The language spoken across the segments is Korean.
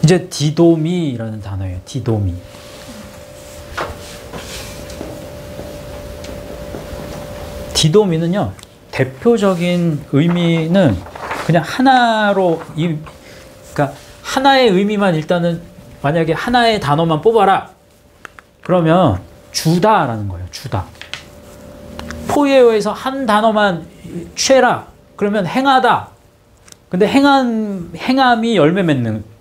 이제 디도미라는 단어예요. 디도미. 디도미는요, 대표적인 의미는 그냥 하나로, 그러니까 하나의 의미만 일단은 만약에 하나의 단어만 뽑아라. 그러면 주다라는 거예요. 주다. 포이에오에서 한 단어만 취해라. 그러면 행하다. 근데 행함이 열매 맺는,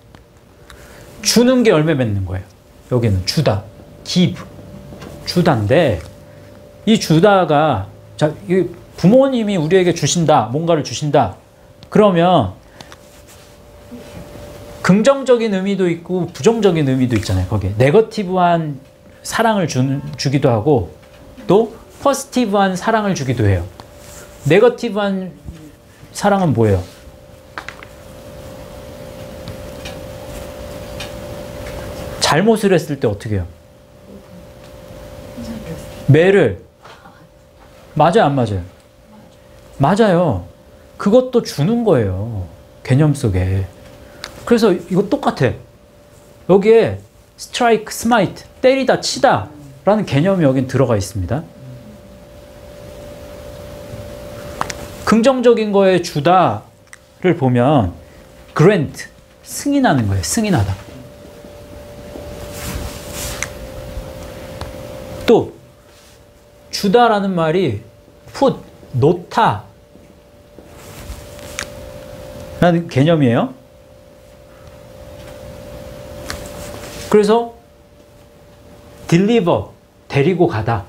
주는 게 열매 맺는 거예요. 여기는 주다. give. 주다인데, 이 주다가, 자, 이 부모님이 우리에게 주신다. 뭔가를 주신다. 그러면 긍정적인 의미도 있고 부정적인 의미도 있잖아요. 거기에 네거티브한 사랑을 주기도 하고 또 포지티브한 사랑을 주기도 해요. 네거티브한 사랑은 뭐예요? 잘못을 했을 때 어떻게 해요? 매를 맞아요, 안 맞아요? 맞아요. 그것도 주는 거예요. 개념 속에. 그래서 이거 똑같아. 여기에 strike, smite, 때리다, 치다 라는 개념이 여긴 들어가 있습니다. 긍정적인 거에 주다를 보면 grant, 승인하는 거예요. 승인하다. 또 주다라는 말이 put, 놓다 라는 개념이에요. 그래서 deliver, 데리고 가다,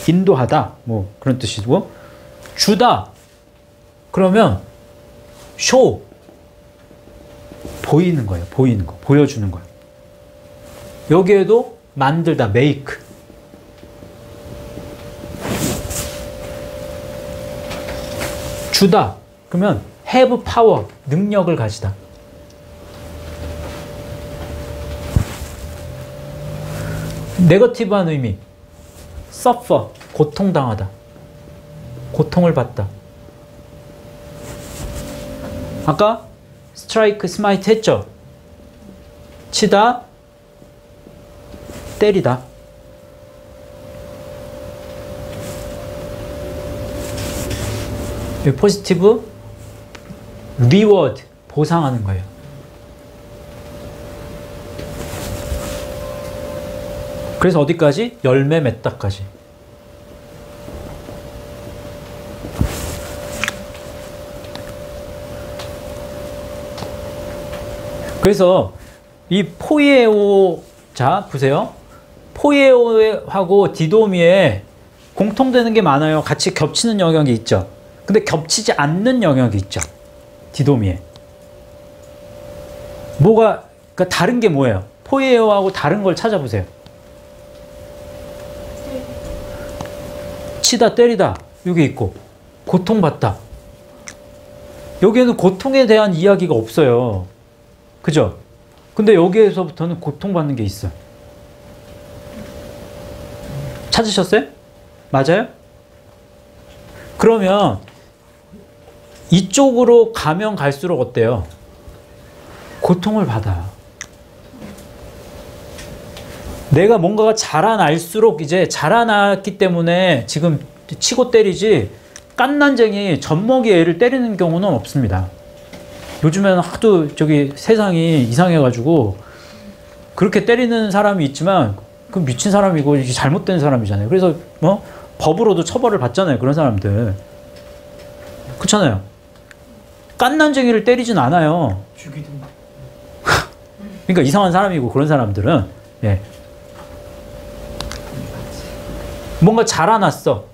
인도하다, 뭐 그런 뜻이고, 주다 그러면 show, 보이는 거예요. 보이는 거, 보여주는 거예요. 여기에도 만들다, make. 주다 그러면 have power, 능력을 가지다. 네거티브한 의미, suffer, 고통당하다, 고통을 받다. 아까 strike, smite 했죠? 치다, 때리다. 포지티브, reward, 보상하는 거예요. 그래서 어디까지? 열매 맺다까지. 그래서 이 포이에오, 자 보세요. 포이에오하고 디도미에 공통되는 게 많아요. 같이 겹치는 영역이 있죠. 근데 겹치지 않는 영역이 있죠. 디도미에. 뭐가, 그러니까 다른 게 뭐예요? 포이에오하고 다른 걸 찾아보세요. 치다, 때리다, 여기 있고, 고통받다. 여기에는 고통에 대한 이야기가 없어요. 그죠? 근데 여기에서부터는 고통받는 게 있어요. 찾으셨어요? 맞아요? 그러면 이쪽으로 가면 갈수록 어때요? 고통을 받아. 내가 뭔가가 자라날수록 이제 자라났기 때문에 지금 치고 때리지, 깐난쟁이 젖먹이 애를 때리는 경우는 없습니다. 요즘에는 하도 저기 세상이 이상해가지고 그렇게 때리는 사람이 있지만 그 미친 사람이고 이게 잘못된 사람이잖아요. 그래서 뭐 법으로도 처벌을 받잖아요. 그런 사람들. 그렇잖아요. 깐난쟁이를 때리진 않아요. 죽이든. 그러니까 이상한 사람이고 그런 사람들은 예. 뭔가 자라났어.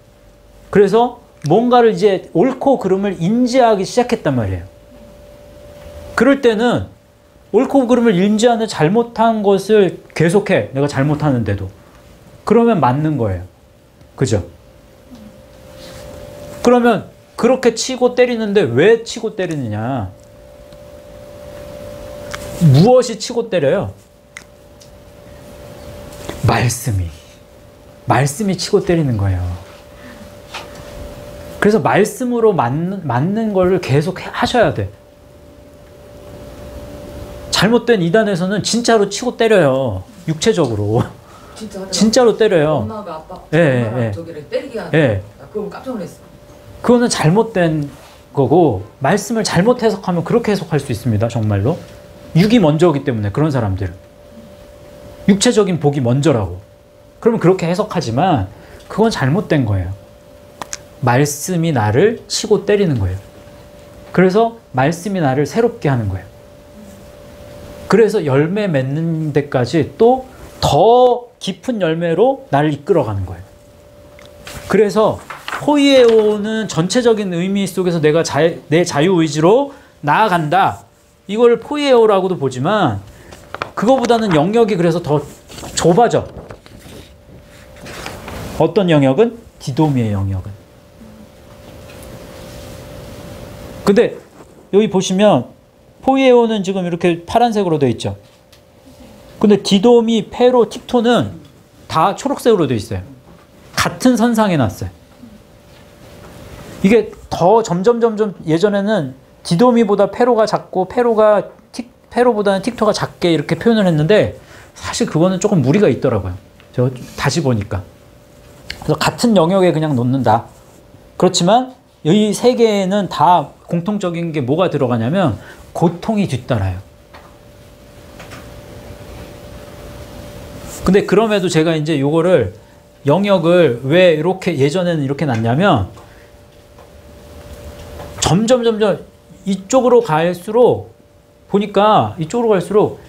그래서 뭔가를 이제 옳고 그름을 인지하기 시작했단 말이에요. 그럴 때는 옳고 그름을 인지하는 잘못한 것을 계속해. 내가 잘못하는데도. 그러면 맞는 거예요. 그죠? 그러면 그렇게 치고 때리는데 왜 치고 때리느냐? 무엇이 치고 때려요? 말씀이 치고 때리는 거예요. 그래서 말씀으로 맞는 거를 계속 하셔야 돼. 잘못된 이단에서는 진짜로 치고 때려요. 육체적으로. 진짜로 때려요. 엄마가 아빠 예. 저기를 때리게 하는. 예. 그거 깜짝 놀랐어. 그거는 잘못된 거고 말씀을 잘못 해석하면 그렇게 해석할 수 있습니다. 정말로. 육이 먼저이기 때문에 그런 사람들은. 육체적인 복이 먼저라고. 그러면 그렇게 해석하지만 그건 잘못된 거예요. 말씀이 나를 치고 때리는 거예요. 그래서 말씀이 나를 새롭게 하는 거예요. 그래서 열매 맺는 데까지 또 더 깊은 열매로 나를 이끌어가는 거예요. 그래서 포이에오는 전체적인 의미 속에서 내가 내 자유의지로 나아간다. 이걸 포이에오라고도 보지만 그거보다는 영역이 그래서 더 좁아져. 어떤 영역은? 디도미의 영역은. 근데 여기 보시면 포이에오는 지금 이렇게 파란색으로 되어 있죠. 근데 디도미, 페로, 틱토는 다 초록색으로 되어 있어요. 같은 선상에 놨어요. 이게 더 점점 예전에는 디도미보다 페로가 작고 페로보다는 틱토가 작게 이렇게 표현을 했는데 사실 그거는 조금 무리가 있더라고요. 저 다시 보니까. 그래서 같은 영역에 그냥 놓는다. 그렇지만 이 세 개에는 다 공통적인 게 뭐가 들어가냐면 고통이 뒤따라요. 근데 그럼에도 제가 이제 요거를 영역을 왜 이렇게 예전에는 이렇게 놨냐면 점점 이쪽으로 갈수록 보니까 이쪽으로 갈수록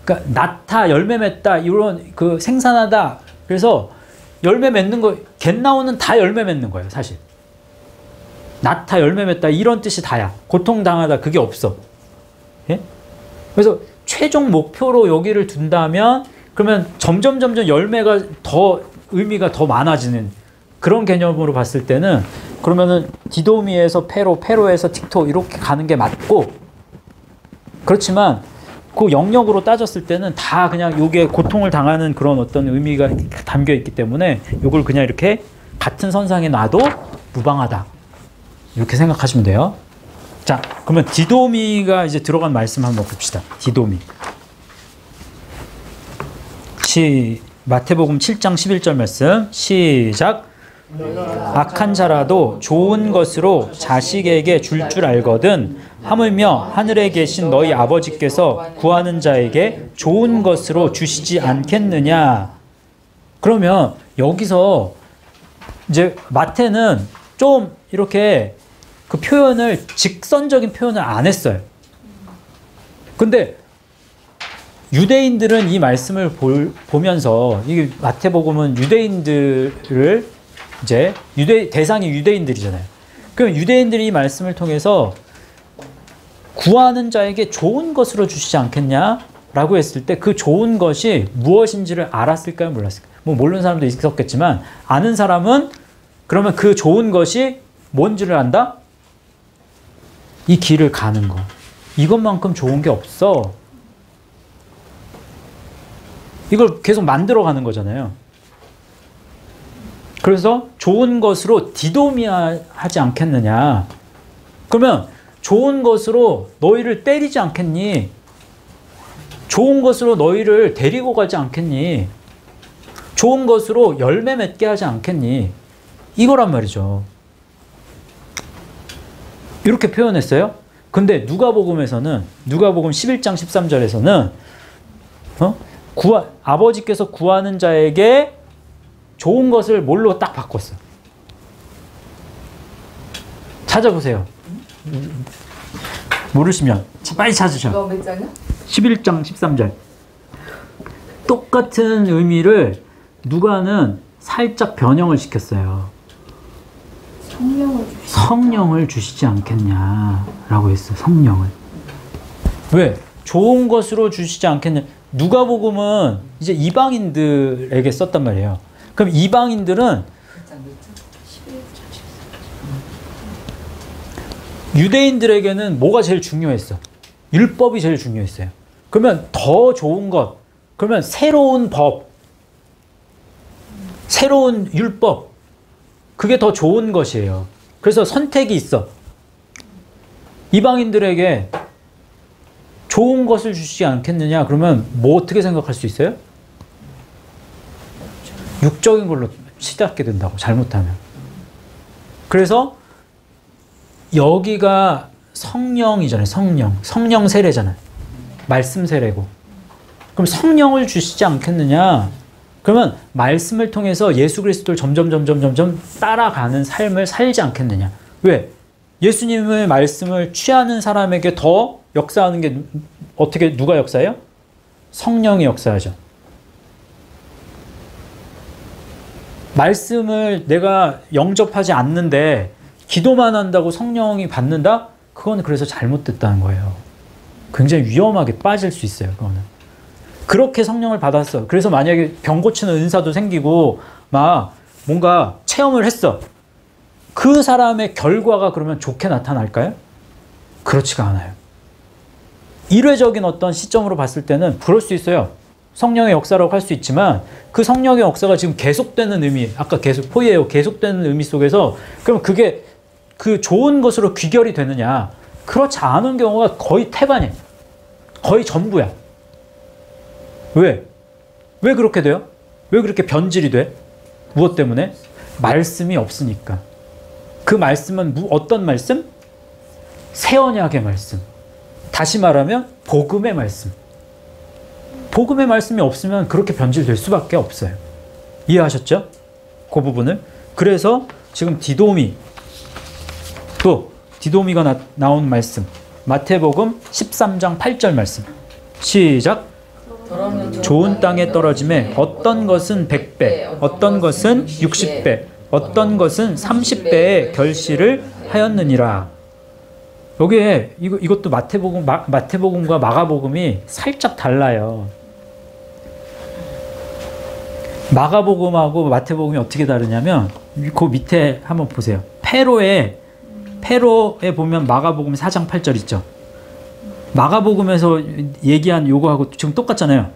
그러니까 낳다, 열매 맺다 이런 그 생산하다. 그래서 열매 맺는 거 겟나오는 다 열매 맺는 거예요, 사실. 낳다, 열매 맺다 이런 뜻이 다야. 고통당하다 그게 없어. 예? 그래서 최종 목표로 여기를 둔다면 그러면 점점 열매가 더 의미가 더 많아지는 그런 개념으로 봤을 때는 그러면은 디도미에서 페로에서 틱토 이렇게 가는 게 맞고 그렇지만 그 영역으로 따졌을 때는 다 그냥 요게 고통을 당하는 그런 어떤 의미가 담겨 있기 때문에 요걸 그냥 이렇게 같은 선상에 놔도 무방하다. 이렇게 생각하시면 돼요. 자, 그러면 디도미가 이제 들어간 말씀 한번 봅시다. 디도미. 마태복음 7장 11절 말씀 시작. 악한 자라도 좋은 것으로 자식에게 줄 알거든 하물며 하늘에 계신 너희 아버지께서 구하는 자에게 좋은 것으로 주시지 않겠느냐. 그러면 여기서 이제 마태는 좀 이렇게 그 표현을 직선적인 표현을 안 했어요. 근데 유대인들은 이 말씀을 보면서 이 마태복음은 유대인들을 이제 대상이 유대인들이잖아요. 그럼 유대인들이 이 말씀을 통해서 구하는 자에게 좋은 것으로 주시지 않겠냐라고 했을 때 그 좋은 것이 무엇인지를 알았을까요, 몰랐을까요? 뭐 모르는 사람도 있었겠지만 아는 사람은 그러면 그 좋은 것이 뭔지를 안다? 이 길을 가는 거. 이것만큼 좋은 게 없어. 이걸 계속 만들어가는 거잖아요. 그래서 좋은 것으로 디도미하지 않겠느냐. 그러면 좋은 것으로 너희를 때리지 않겠니? 좋은 것으로 너희를 데리고 가지 않겠니? 좋은 것으로 열매 맺게 하지 않겠니? 이거란 말이죠. 이렇게 표현했어요. 근데 누가복음 11장 13절에서는 아버지께서 구하는 자에게 좋은 것을 뭘로 딱 바꿨어. 찾아보세요. 모르시면 빨리 찾으셔. 너 몇 장이야? 11장 13절. 똑같은 의미를 누가는 살짝 변형을 시켰어요. 성령을 주시지 않겠냐라고 했어요. 성령을. 왜? 좋은 것으로 주시지 않겠냐. 누가복음은 이제 이방인들에게 썼단 말이에요. 그럼 이방인들은 유대인들에게는 뭐가 제일 중요했어? 율법이 제일 중요했어요. 그러면 더 좋은 것, 그러면 새로운 법, 새로운 율법, 그게 더 좋은 것이에요. 그래서 선택이 있어. 이방인들에게 좋은 것을 주시지 않겠느냐? 그러면 뭐 어떻게 생각할 수 있어요? 육적인 걸로 치닫게 된다고, 잘못하면. 그래서 여기가 성령이잖아요. 성령 세례잖아요. 말씀 세례고. 그럼 성령을 주시지 않겠느냐? 그러면 말씀을 통해서 예수 그리스도를 점점 따라가는 삶을 살지 않겠느냐? 왜? 예수님의 말씀을 취하는 사람에게 더 역사하는 게 어떻게, 누가 역사해요? 성령이 역사하죠. 말씀을 내가 영접하지 않는데 기도만 한다고 성령이 받는다? 그건 그래서 잘못됐다는 거예요. 굉장히 위험하게 빠질 수 있어요. 그거는. 그렇게 성령을 받았어. 그래서 만약에 병 고치는 은사도 생기고 막 뭔가 체험을 했어. 그 사람의 결과가 그러면 좋게 나타날까요? 그렇지가 않아요. 일회적인 어떤 시점으로 봤을 때는 그럴 수 있어요. 성령의 역사라고 할 수 있지만 그 성령의 역사가 지금 계속되는 의미, 아까 계속 포이에요. 계속되는 의미 속에서 그럼 그게 그 좋은 것으로 귀결이 되느냐? 그렇지 않은 경우가 거의 태반이에요. 거의 전부야. 왜? 왜 그렇게 돼요? 왜 그렇게 변질이 돼? 무엇 때문에? 말씀이 없으니까. 그 말씀은 어떤 말씀? 새 언약의 말씀. 다시 말하면 복음의 말씀. 복음의 말씀이 없으면 그렇게 변질될 수밖에 없어요. 이해하셨죠? 그 부분을. 그래서 지금 디도미, 또 디도미가 나온 말씀, 마태복음 13장 8절 말씀. 시작. 좋은 땅에 떨어짐에 어떤 것은 100배, 어떤 것은 60배, 어떤 것은 30배의 결실을 하였느니라. 여기에 이것도 마태복음과 마가복음이 살짝 달라요. 마가복음하고 마태복음이 어떻게 다르냐면 그 밑에 한번 보세요. 페로에 보면 마가복음 4장 8절 있죠. 마가복음에서 얘기한 요거하고 지금 똑같잖아요.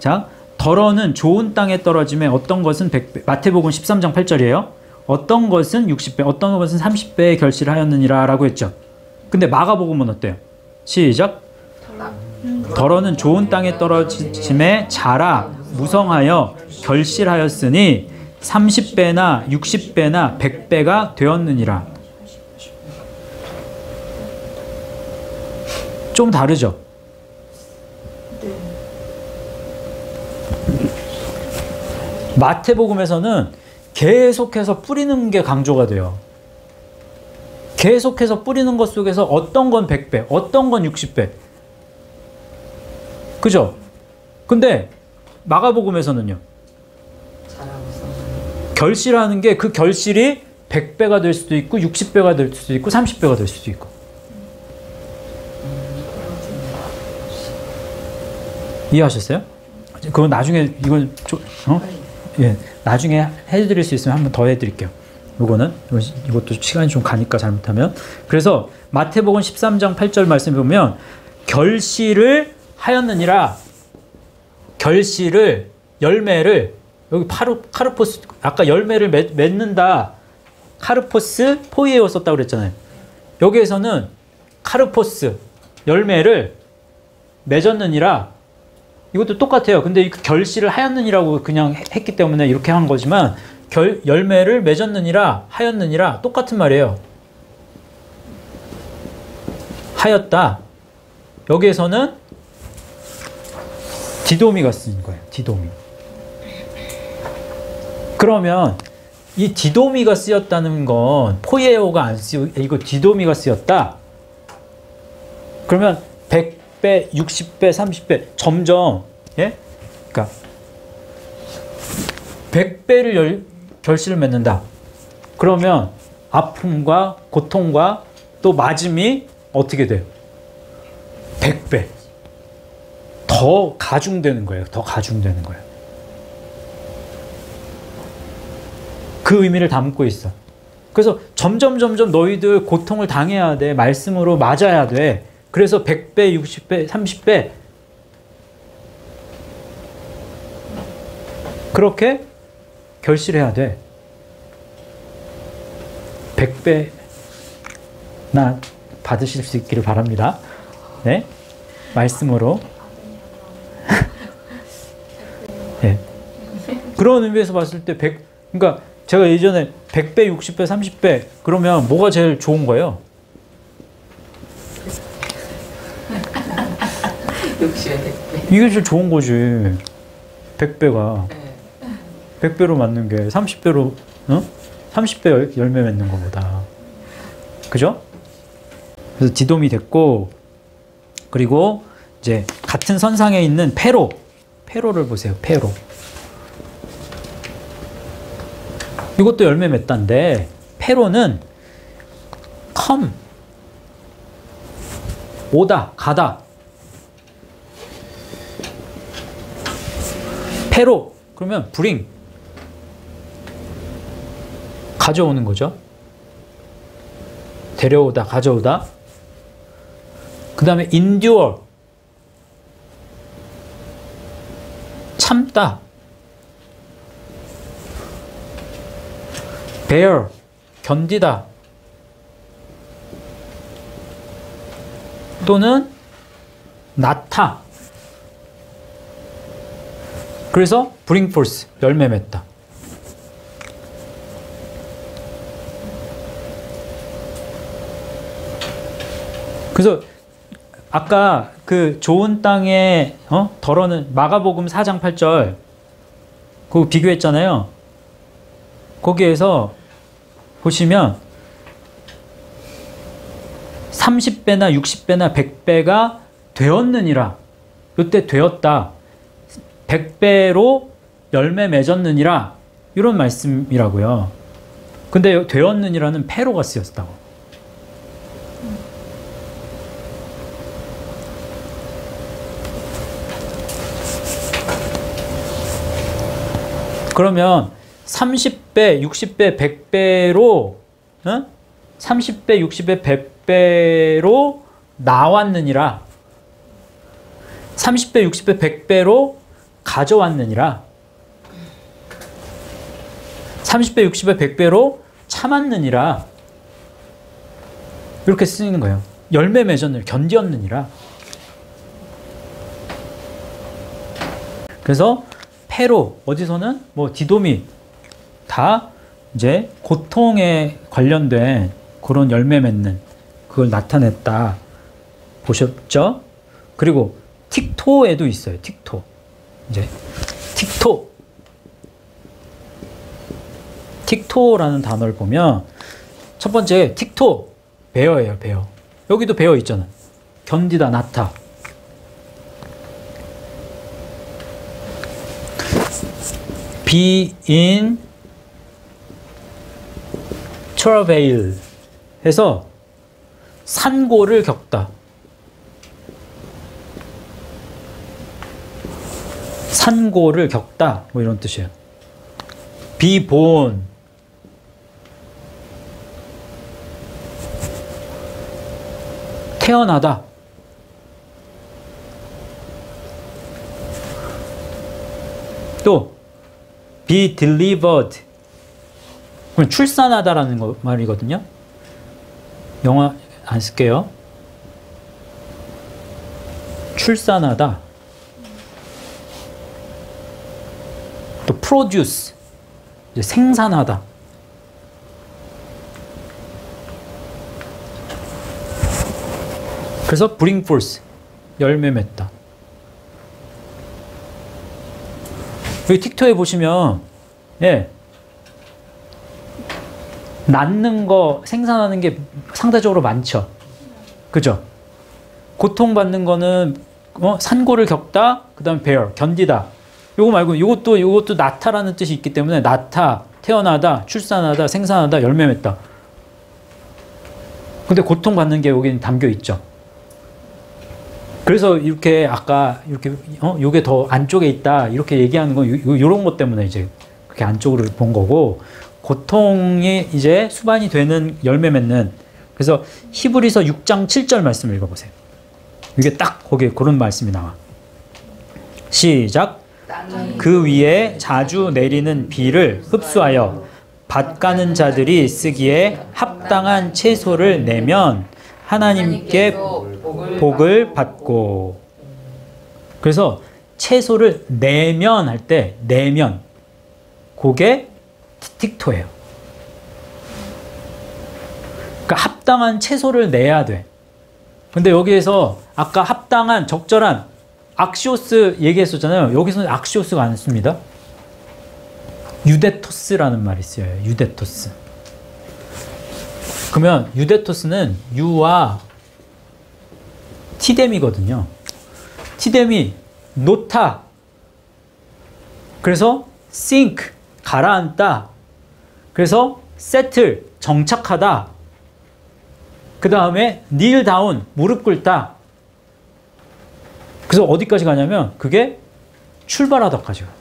자, 덜어는 좋은 땅에 떨어짐에 어떤 것은 100배, 마태복음 13장 8절이에요. 어떤 것은 60배, 어떤 것은 30배의 결실을 하였느니라 라고 했죠. 근데 마가복음은 어때요? 시작. 덜어는 좋은 땅에 떨어짐에 자라 무성하여 결실하였으니 30배나 60배나 100배가 되었느니라. 좀 다르죠? 마태복음에서는 계속해서 뿌리는 게 강조가 돼요. 계속해서 뿌리는 것 속에서 어떤 건 100배, 어떤 건 60배. 그죠? 근데 마가복음에서는요. 결실하는 게 그 결실이 100배가 될 수도 있고 60배가 될 수도 있고 30배가 될 수도 있고. 이해하셨어요? 그건 나중에 이건 예, 나중에 해드릴 수 있으면 한 번 더 해드릴게요. 이것도 시간이 좀 가니까 잘못하면. 그래서 마태복음 13장 8절 말씀 보면 결실을 하였느니라. 결실을, 열매를, 여기 카르포스, 아까 열매를 맺는다. 카르포스, 포이에오 썼다고 그랬잖아요. 여기에서는 카르포스, 열매를 맺었느니라. 이것도 똑같아요. 근데 결실을 하였느니라고 그냥 했기 때문에 이렇게 한 거지만 열매를 맺었느니라, 하였느니라 똑같은 말이에요. 하였다. 여기에서는 디도미가 쓰인 거예요. 디도미. 그러면 이 디도미가 쓰였다는 건 포이에오가 안 쓰이고 이거 디도미가 쓰였다. 그러면 100배, 60배, 30배 점점, 예? 그러니까 100배를 결실을 맺는다. 그러면 아픔과 고통과 또 맞음이 어떻게 돼요? 100배. 더 가중되는 거예요. 더 가중되는 거예요. 그 의미를 담고 있어. 그래서 점점 너희들 고통을 당해야 돼. 말씀으로 맞아야 돼. 그래서 100배, 60배, 30배 그렇게 결실해야 돼. 100배나 받으실 수 있기를 바랍니다. 네. 말씀으로. 예. 그런 의미에서 봤을 때 그러니까 제가 예전에 100배, 60배, 30배 그러면 뭐가 제일 좋은 거예요? 60배. 이게 제일 좋은 거지. 100배가. 100배로 맞는 게 30배로, 30배 열매 맺는 것보다. 그죠? 그래서 디돔이 됐고, 그리고 이제 같은 선상에 있는 페로를 보세요. 페로. 이것도 열매 맺다인데, 페로는 come, 오다, 가다. 페로, 그러면 bring, 가져오는 거죠. 데려오다, 가져오다. 그 다음에 endure, 참다. bear, 견디다. 또는 낳다. 그래서 bring forth, 열매 맺다. 그래서 아까 그 좋은 땅에 덜어는 마가복음 4장 8절 그거 비교했잖아요. 거기에서 보시면 30배나 60배나 100배가 되었느니라. 이때 되었다. 100배로 열매 맺었느니라. 이런 말씀이라고요. 근데 되었느니라는 페로가 쓰였다고. 그러면 30배, 60배, 100배로 30배, 60배, 100배로 나왔느니라. 30배, 60배, 100배로 가져왔느니라. 30배, 60배, 100배로 참았느니라. 이렇게 쓰이는 거예요. 열매 맺었느니라, 견디었느니라. 그래서 페로, 어디서는 뭐 디도미 다 이제 고통에 관련된 그런 열매 맺는 그걸 나타냈다. 보셨죠? 그리고 틱토에도 있어요. 틱토. 이제 틱토라는 단어를 보면 첫 번째 틱토 베어예요. 베어. 여기도 베어 있잖아. 견디다, 낳다. be in travail 해서 산고를 겪다. 산고를 겪다. 뭐 이런 뜻이에요. be born. 태어나다. 또 be delivered. 그럼 출산하다라는 말이거든요. 영어 안 쓸게요. 출산하다. 또 produce. 이제 생산하다. 그래서 bring forth. 열매 맺다. 여기 틱토에 보시면, 예. 낳는 거, 생산하는 게 상대적으로 많죠. 그죠? 고통받는 거는, 산고를 겪다, 그 다음에 bear, 견디다. 요거 말고, 요것도 낳다라는 뜻이 있기 때문에, 낳다, 태어나다, 출산하다, 생산하다, 열매 맺다. 근데 고통받는 게 여기는 담겨 있죠. 그래서 이렇게 아까 이렇게 요게 더 안쪽에 있다 이렇게 얘기하는 건 요런 것 때문에 이제 그렇게 안쪽으로 본 거고, 고통이 이제 수반이 되는 열매 맺는. 그래서 히브리서 6장 7절 말씀을 읽어보세요. 이게 딱 거기에 그런 말씀이 나와. 시작. 그 위에 자주 내리는 비를 흡수하여 밭 가는 자들이 쓰기에 합당한 채소를 내면 하나님께 복을 받고. 그래서 채소를 내면 할 때 내면 그게 틱토예요. 그러니까 합당한 채소를 내야 돼. 근데 여기에서 아까 합당한 적절한 악시오스 얘기했었잖아요. 여기서는 악시오스가 안 씁니다. 유데토스라는 말이 있어요. 유데토스. 그러면 유데토스는 유와 티뎀이거든요. 티뎀이 놓다. 그래서 sink 가라앉다. 그래서 settle 정착하다. 그 다음에 kneel down 무릎 꿇다. 그래서 어디까지 가냐면 그게 출발하다까지 가요.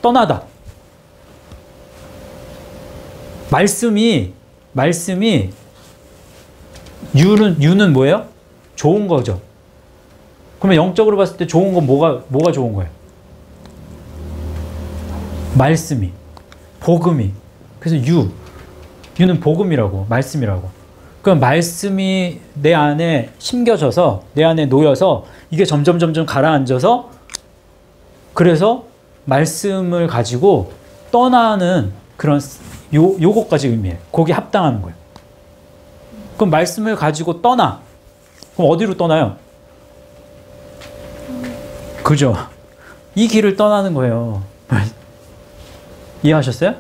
떠나다. 말씀이 유는 뭐예요? 좋은 거죠. 그러면 영적으로 봤을 때 좋은 건 뭐가 좋은 거예요? 말씀이, 복음이. 그래서 유는 복음이라고, 말씀이라고. 그럼 말씀이 내 안에 심겨져서, 내 안에 놓여서 이게 점점 가라앉아서 그래서 말씀을 가지고 떠나는 그런 요거까지 의미해요. 거기에 합당하는 거예요. 그럼 말씀을 가지고 떠나. 그럼 어디로 떠나요? 그죠? 이 길을 떠나는 거예요. 이해하셨어요?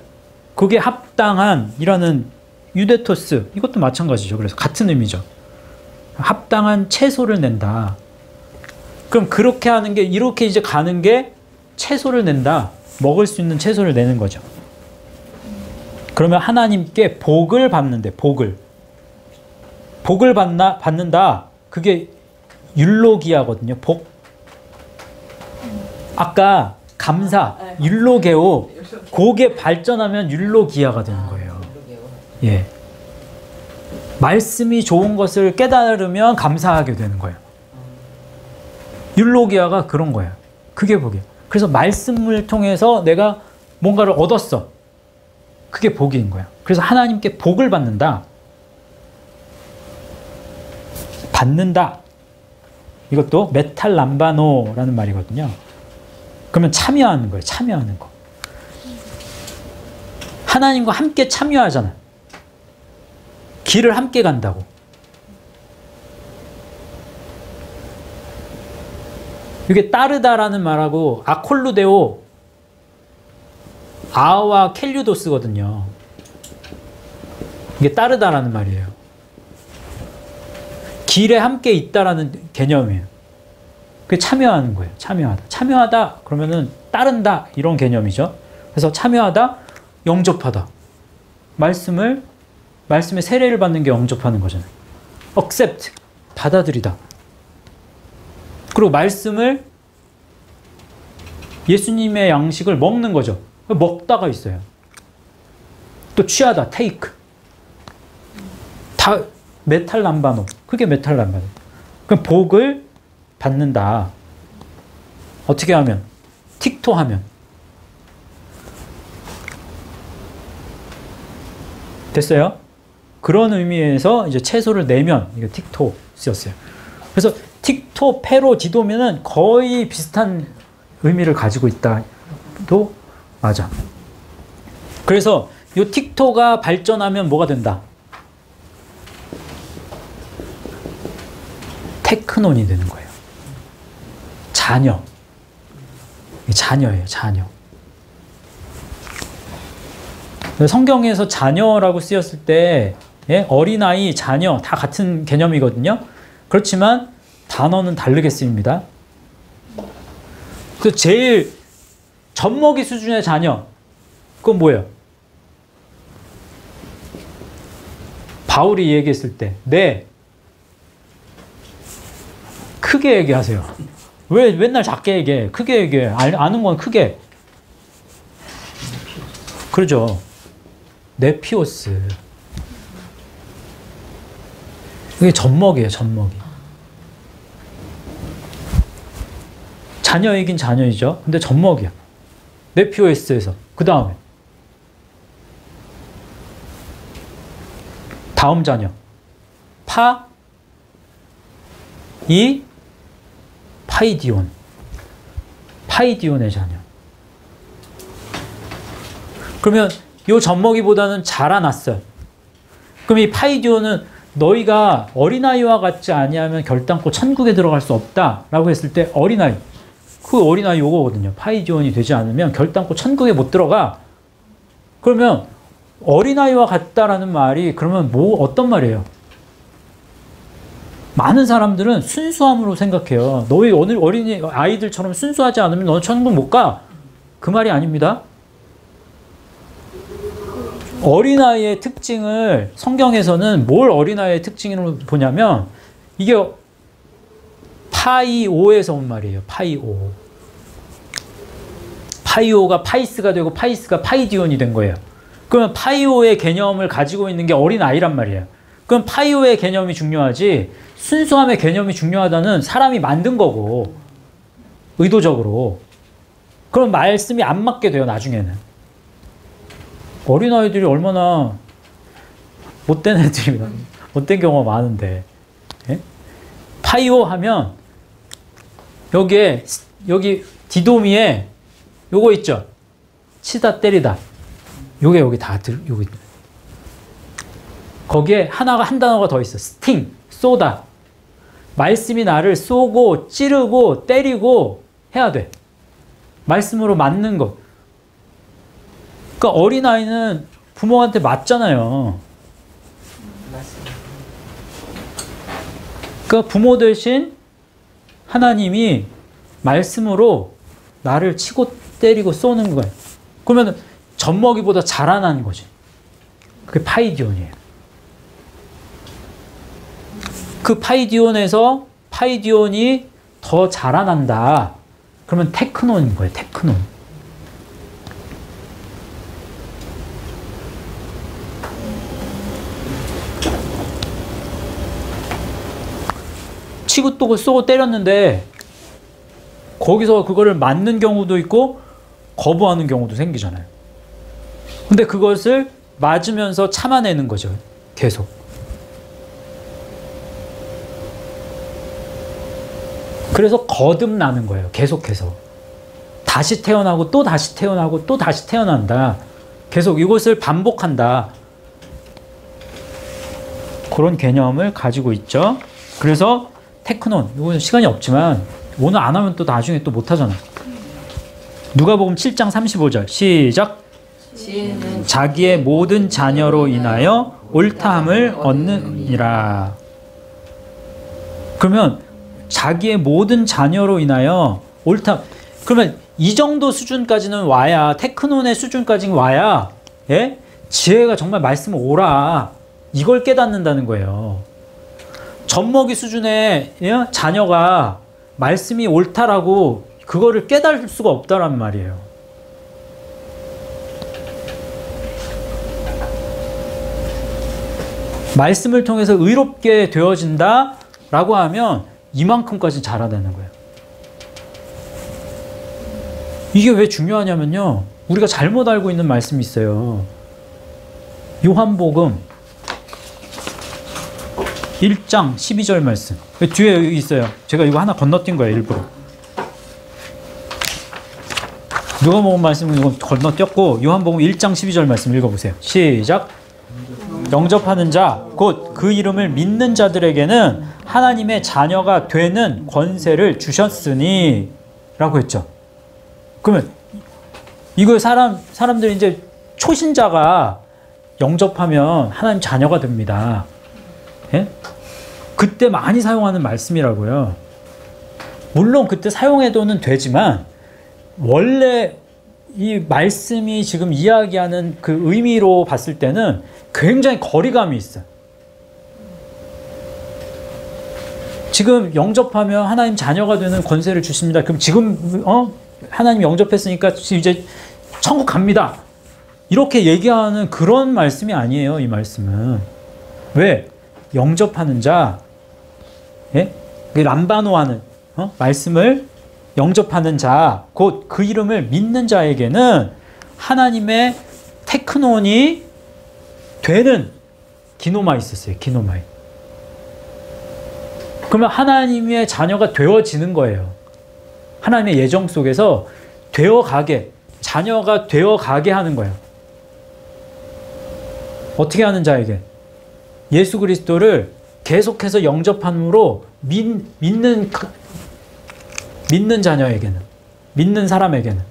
그게 합당한이라는 유데토스. 이것도 마찬가지죠. 그래서 같은 의미죠. 합당한 채소를 낸다. 그럼 그렇게 하는 게, 이렇게 이제 가는 게 채소를 낸다. 먹을 수 있는 채소를 내는 거죠. 그러면 하나님께 복을 받는데, 복을 받는다. 그게 율로기아거든요. 복. 아까 감사, 율로게오, 그게 발전하면 율로기아가 되는 거예요. 예. 말씀이 좋은 것을 깨달으면 감사하게 되는 거예요. 율로기아가 그런 거예요. 그게 복이에요. 그래서 말씀을 통해서 내가 뭔가를 얻었어. 그게 복인 거예요. 그래서 하나님께 복을 받는다. 이것도 메탈람바노라는 말이거든요. 그러면 참여하는 거예요. 참여하는 거. 하나님과 함께 참여하잖아요. 길을 함께 간다고. 이게 따르다라는 말하고 아콜루데오, 아와 켈류도스거든요. 이게 따르다라는 말이에요. 길에 함께 있다라는 개념이에요. 그게 참여하는 거예요. 참여하다 그러면은 따른다 이런 개념이죠. 그래서 참여하다, 영접하다. 말씀의 세례를 받는 게 영접하는 거잖아요. accept, 받아들이다. 그리고 말씀을, 예수님의 양식을 먹는 거죠. 먹다가 있어요. 또 취하다, take. 다 메탈람바노. 그게 메탈람바노. 그럼 복을 받는다. 어떻게 하면? 틱토하면. 됐어요? 그런 의미에서 이제 채소를 내면, 이거 틱토 쓰였어요. 그래서 틱토, 페로, 디도면은 거의 비슷한 의미를 가지고 있다도 맞아. 그래서 이 틱토가 발전하면 뭐가 된다? 테크논이 되는 거예요. 자녀. 자녀예요, 자녀. 성경에서 자녀라고 쓰였을 때, 예? 어린아이, 자녀 다 같은 개념이거든요. 그렇지만 단어는 다르게 쓰입니다. 그 제일 젖먹이 수준의 자녀, 그건 뭐예요? 바울이 얘기했을 때, 네. 크게 얘기하세요. 왜 맨날 작게 얘기해? 크게 얘기해. 아는 건 크게. 그러죠. 네피오스. 이게 젖먹이에요, 젖먹이. 자녀이긴 자녀이죠. 근데 젖먹이야. 네피오스에서. 그 다음에. 다음 자녀. 파이디온. 파이디온의 자녀. 그러면 요 젖먹이보다는 자라났어요. 그럼 이 파이디온은 너희가 어린아이와 같지 아니하면 결단코 천국에 들어갈 수 없다라고 했을 때 어린아이, 그 어린아이 요거거든요. 파이디온이 되지 않으면 결단코 천국에 못 들어가. 그러면 어린아이와 같다라는 말이 그러면 어떤 말이에요? 많은 사람들은 순수함으로 생각해요. 너희 오늘 어린이 아이들처럼 순수하지 않으면 너는 천국 못 가. 그 말이 아닙니다. 어린아이의 특징을 성경에서는 뭘 어린아이의 특징으로 보냐면 이게 파이오에서 온 말이에요. 파이오. 파이오가 파이스가 되고 파이스가 파이디온이 된 거예요. 그러면 파이오의 개념을 가지고 있는 게 어린아이란 말이에요. 그럼 파이오의 개념이 중요하지 순수함의 개념이 중요하다는 사람이 만든 거고 의도적으로. 그럼 말씀이 안 맞게 돼요. 나중에는. 어린아이들이 얼마나 못된 애들이 못된 경우가 많은데. 예? 파이오 하면 여기 디도미에 요거 있죠. 치다 때리다. 요게 여기 다 여기 거기에 한 단어가 더 있어. 스팅, 쏘다. 말씀이 나를 쏘고 찌르고 때리고 해야 돼. 말씀으로 맞는 거. 그러니까 어린아이는 부모한테 맞잖아요. 그러니까 부모 대신 하나님이 말씀으로 나를 치고 때리고 쏘는 거예요. 그러면 젖먹이보다 자라나는 거지. 그게 파이디온이에요. 그 파이디온에서 파이디온이 더 자라난다. 그러면 테크논인 거예요. 테크논. 치고 또 쏘고 때렸는데 거기서 그거를 맞는 경우도 있고 거부하는 경우도 생기잖아요. 근데 그것을 맞으면서 참아내는 거죠. 계속. 그래서 거듭나는 거예요. 계속해서. 다시 태어나고 또 다시 태어나고 또 다시 태어난다. 계속 이것을 반복한다. 그런 개념을 가지고 있죠. 그래서 테크논, 이건 시간이 없지만 오늘 안 하면 또 나중에 또 못하잖아. 누가복음 7장 35절 시작. 자기의 모든 자녀로 인하여 옳다함을 얻느니라. 그러면 자기의 모든 자녀로 인하여 옳다. 그러면 이 정도 수준까지는 와야, 테크논의 수준까지는 와야, 예? 지혜가 정말 말씀을 옳아. 이걸 깨닫는다는 거예요. 젖먹이 수준의 자녀가 말씀이 옳다라고 그거를 깨달을 수가 없다란 말이에요. 말씀을 통해서 의롭게 되어진다라고 하면 이만큼까지 자라나는 거예요. 이게 왜 중요하냐면요. 우리가 잘못 알고 있는 말씀이 있어요. 요한복음 1장 12절 말씀. 뒤에 있어요. 제가 이거 하나 건너뛴 거예요. 일부러. 누가복음 말씀은 이거 건너뛰었고 요한복음 1장 12절 말씀 읽어보세요. 시작. 영접하는 자, 곧 그 이름을 믿는 자들에게는 하나님의 자녀가 되는 권세를 주셨으니 라고 했죠. 그러면 이거 사람들이 이제 초신자가 영접하면 하나님 자녀가 됩니다. 예? 그때 많이 사용하는 말씀이라고요. 물론 그때 사용해도는 되지만 원래 이 말씀이 지금 이야기하는 그 의미로 봤을 때는 굉장히 거리감이 있어요. 지금 영접하면 하나님 자녀가 되는 권세를 주십니다. 그럼 지금 하나님 영접했으니까 이제 천국 갑니다. 이렇게 얘기하는 그런 말씀이 아니에요. 이 말씀은. 왜? 영접하는 자, 예? 람바노하는 말씀을 영접하는 자, 곧 그 이름을 믿는 자에게는 하나님의 테크논이 되는 기노마 있었어요. 기노마이. 그러면 하나님의 자녀가 되어지는 거예요. 하나님의 예정 속에서 되어가게, 자녀가 되어가게 하는 거예요. 어떻게 하는 자에게? 예수 그리스도를 계속해서 영접함으로 믿는 자녀에게는, 믿는 사람에게는.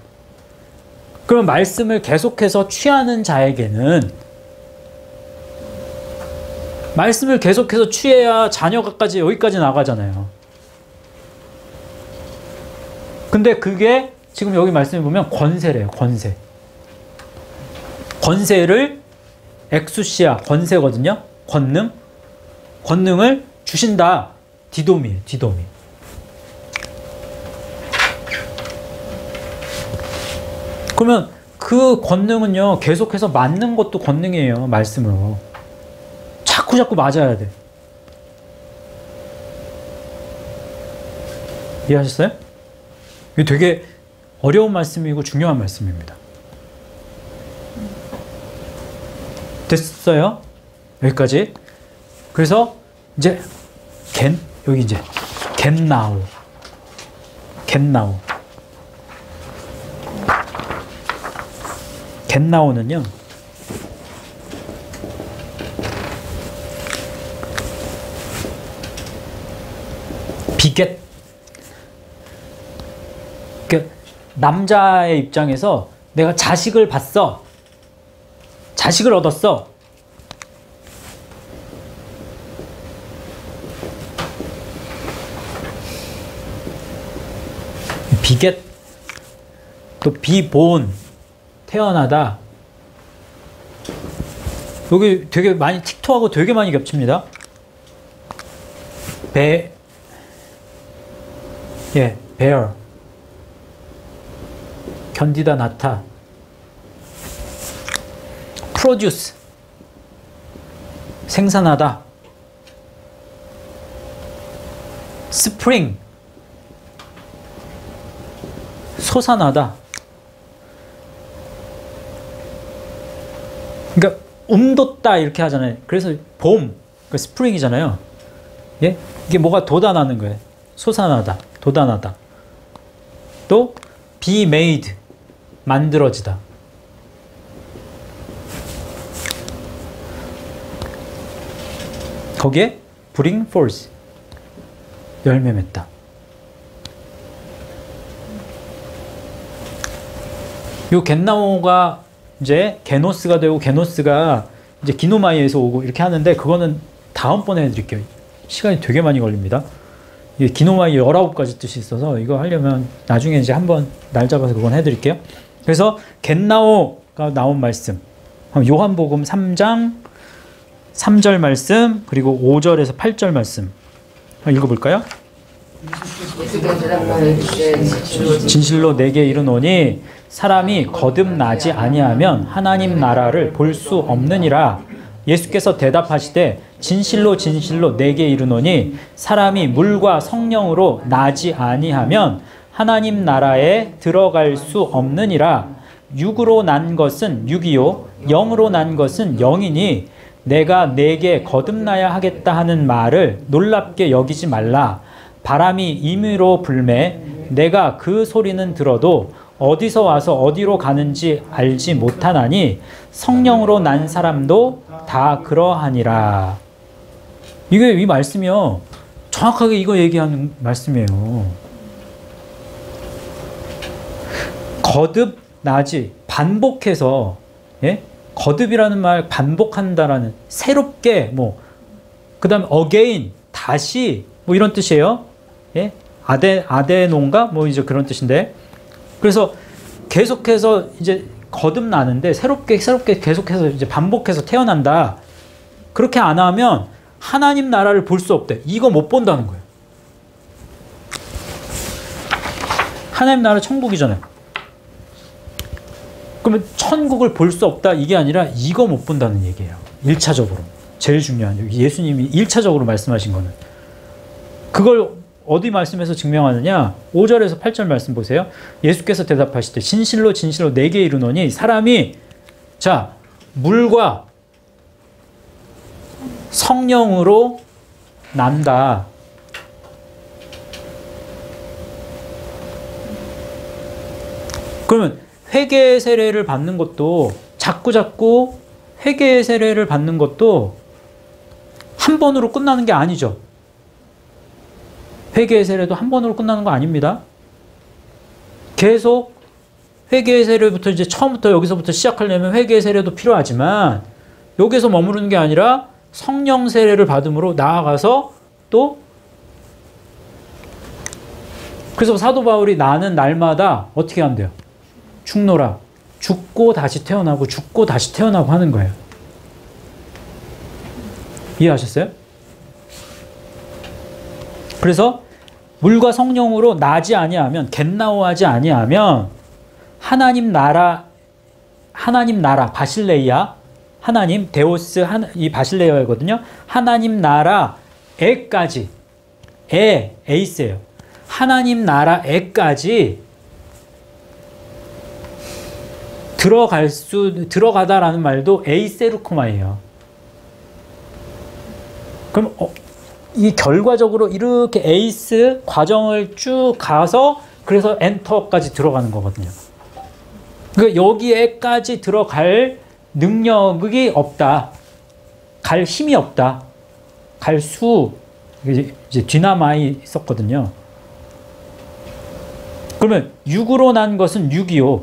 그러면 말씀을 계속해서 취하는 자에게는, 말씀을 계속해서 취해야 자녀가까지 여기까지 나가잖아요. 근데 그게 지금 여기 말씀해 보면 권세래요. 권세. 권세를 엑수시아, 권세거든요. 권능. 권능을 주신다. 디도미예요. 디도미. 그러면 그 권능은요, 계속해서 맞는 것도 권능이에요. 말씀으로. 자꾸 맞아야 돼. 이해하셨어요? 이게 되게 어려운 말씀이고 중요한 말씀입니다. 됐어요? 여기까지. 그래서 이제 여기 이제 겟나우. 겟나우는요, 비겟. 그러니까 남자의 입장에서 내가 자식을 봤어. 자식을 얻었어. 비겟. 또 비본. 태어나다. 여기 되게 많이 틱톡하고 되게 많이 겹칩니다. bear. 견디다, 낳다. produce. 생산하다. spring. 솟아나다. 그러니까 돋다 이렇게 하잖아요. 그래서 봄, 그 스프링이잖아요. 예? 이게 뭐가 돋아나는 거예요. 솟아나다, 돋아나다. 또 be made, 만들어지다. 거기에 bring forth, 열매 맺다. 요 겟나오가 이제 게노스가 되고, 게노스가 이제 기노마이에서 오고 이렇게 하는데, 그거는 다음번에 해드릴게요. 시간이 되게 많이 걸립니다. 이게 기노마이 19가지 뜻이 있어서 이거 하려면 나중에 이제 한번 날 잡아서 그건 해드릴게요. 그래서 겟나오가 나온 말씀, 요한복음 3장 3절 말씀, 그리고 5절에서 8절 말씀 읽어볼까요? 진실로 내게 이르노니 사람이 거듭나지 아니하면 하나님 나라를 볼 수 없느니라. 예수께서 대답하시되 진실로 진실로 내게 이르노니 사람이 물과 성령으로 나지 아니하면 하나님 나라에 들어갈 수 없느니라. 육으로 난 것은 육이요 영으로 난 것은 영이니 내가 내게 거듭나야 하겠다 하는 말을 놀랍게 여기지 말라. 바람이 임의로 불매 내가 그 소리는 들어도 어디서 와서 어디로 가는지 알지 못하나니 성령으로 난 사람도 다 그러하니라. 이게 이 말씀이요, 정확하게 이거 얘기하는 말씀이에요. 거듭나지, 반복해서, 예? 거듭이라는 말, 반복한다라는, 새롭게, 그 다음에 again, 다시, 이런 뜻이에요. 예? 아데논가? 이제 그런 뜻인데. 그래서 계속해서 이제 거듭나는데, 새롭게 계속해서 이제 반복해서 태어난다. 그렇게 안 하면 하나님 나라를 볼 수 없대. 이거 못 본다는 거예요. 하나님 나라 천국이잖아요. 그러면 천국을 볼 수 없다 이게 아니라 이거 못 본다는 얘기예요. 1차적으로. 제일 중요한, 예수님이 1차적으로 말씀하신 거는. 그걸 어디 말씀에서 증명하느냐? 5절에서 8절 말씀 보세요. 예수께서 대답하시되 진실로 진실로 내게 이르노니 사람이, 자, 물과 성령으로 난다. 그러면 회개의 세례를 받는 것도 자꾸 회개의 세례를 받는 것도 한 번으로 끝나는 게 아니죠. 회개의 세례도 한 번으로 끝나는 거 아닙니다. 계속 회개의 세례부터 이제 처음부터 여기서부터 시작하려면 회개의 세례도 필요하지만 여기서 머무르는 게 아니라 성령 세례를 받음으로 나아가서 또 그래서 사도 바울이 나는 날마다 어떻게 한대요? 죽노라. 죽고 다시 태어나고 죽고 다시 태어나고 하는 거예요. 이해하셨어요? 그래서 물과 성령으로 나지 아니하면 겟나오하지 아니하면 하나님 나라 바실레이아 하나님 데오스 이 바실레이아거든요. 하나님 나라에까지 에이스예요. 하나님 나라에까지 들어가다라는 말도 에이세루코마예요. 그럼 이 결과적으로 이렇게 에이스 과정을 쭉 가서 그래서 엔터까지 들어가는 거거든요. 그러니까 여기에까지 들어갈 능력이 없다. 갈 힘이 없다. 갈 수 이제 디나마이 있었거든요. 그러면 6으로 난 것은 6이요.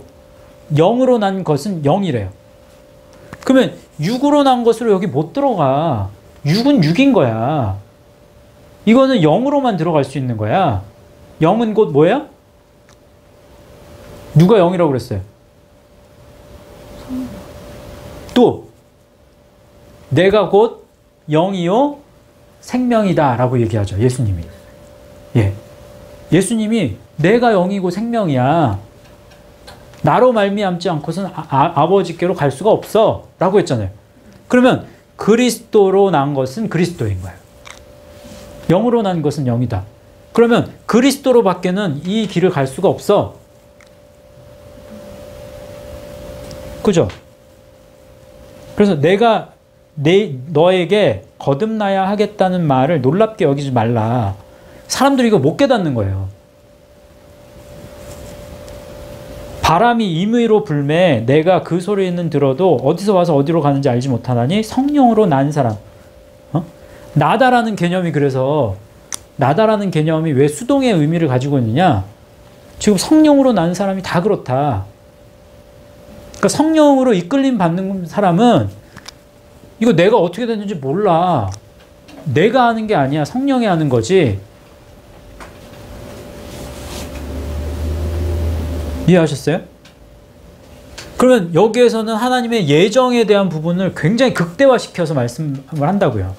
0으로 난 것은 0이래요. 그러면 6으로 난 것으로 여기 못 들어가. 6은 6인 거야. 이거는 0으로만 들어갈 수 있는 거야. 0은 곧 뭐예요? 누가 0이라고 그랬어요? 또 내가 곧 0이요 생명이다 라고 얘기하죠. 예수님이. 예. 예수님이 내가 0이고 생명이야. 나로 말미암지 않고서는 아버지께로 갈 수가 없어 라고 했잖아요. 그러면 그리스도로 난 것은 그리스도인 거예요. 0으로 난 것은 0이다. 그러면 그리스도로 밖에는 이 길을 갈 수가 없어. 그죠? 그래서 내가 너에게 거듭나야 하겠다는 말을 놀랍게 여기지 말라. 사람들이 이거 못 깨닫는 거예요. 바람이 임의로 불매 내가 그 소리는 들어도 어디서 와서 어디로 가는지 알지 못하나니 성령으로 난 사람. 나다라는 개념이 그래서 나다라는 개념이 왜 수동의 의미를 가지고 있느냐? 지금 성령으로 난 사람이 다 그렇다. 그러니까 성령으로 이끌림 받는 사람은 이거 내가 어떻게 됐는지 몰라. 내가 하는 게 아니야. 성령이 하는 거지. 이해하셨어요? 그러면 여기에서는 하나님의 예정에 대한 부분을 굉장히 극대화시켜서 말씀을 한다고요.